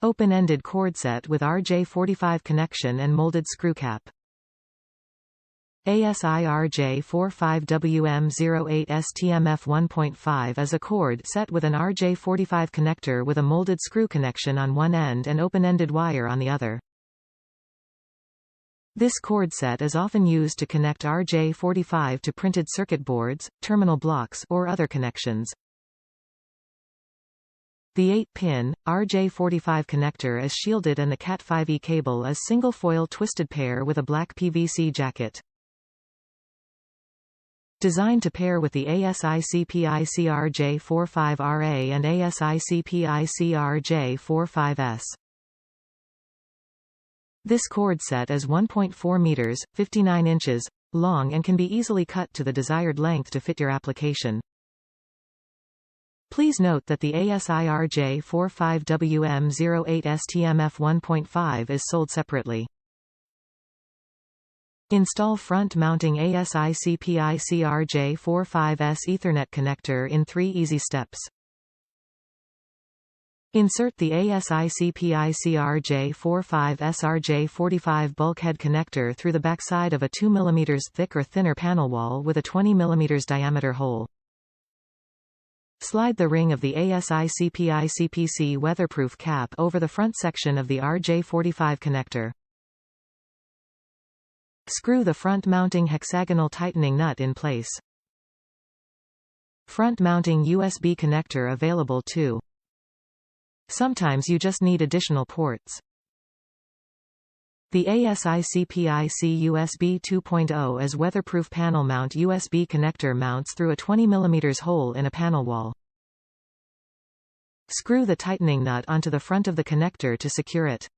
Open-ended Cordset with RJ45 connection and molded screw cap. ASI ASICPICRJ45S RJ45 is a cord set with an RJ45 connector with a molded screw connection on one end and open-ended wire on the other. This cord set is often used to connect RJ45 to printed circuit boards, terminal blocks, or other connections. The 8-pin, RJ45 connector is shielded and the Cat5e cable is single-foil twisted pair with a black PVC jacket. Designed to pair with the ASICPICRJ45RA and ASICPICRJ45S. This cord set is 1.4 meters, 59 inches, long and can be easily cut to the desired length to fit your application. Please note that the ASI RJ45WM08STMF1.5 is sold separately. Install front-mounting ASICPICRJ45S Ethernet connector in 3 easy steps. Insert the ASICPICRJ45S RJ45 bulkhead connector through the backside of a 2 mm thick or thinner panel wall with a 20 mm diameter hole. Slide the ring of the ASICPICPC weatherproof cap over the front section of the RJ45 connector. Screw the front-mounting hexagonal tightening nut in place. Front-mounting USB connector available too. Sometimes you just need additional ports. The ASICPIC USB 2.0 is weatherproof panel mount USB connector mounts through a 20 mm hole in a panel wall. Screw the tightening nut onto the front of the connector to secure it.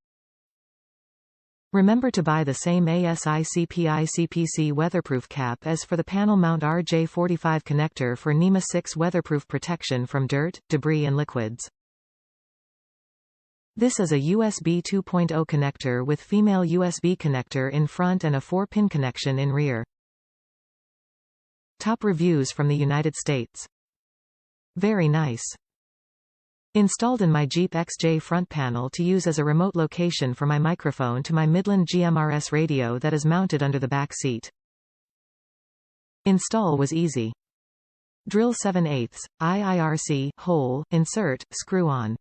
Remember to buy the same ASICPICPC weatherproof cap as for the panel mount RJ45 connector for NEMA 6 weatherproof protection from dirt, debris and liquids. This is a USB 2.0 connector with female USB connector in front and a 4-pin connection in rear. Top reviews from the United States. Very nice. Installed in my Jeep XJ front panel to use as a remote location for my microphone to my Midland GMRS radio that is mounted under the back seat. Install was easy. Drill 7/8, IIRC, hole, insert, screw on.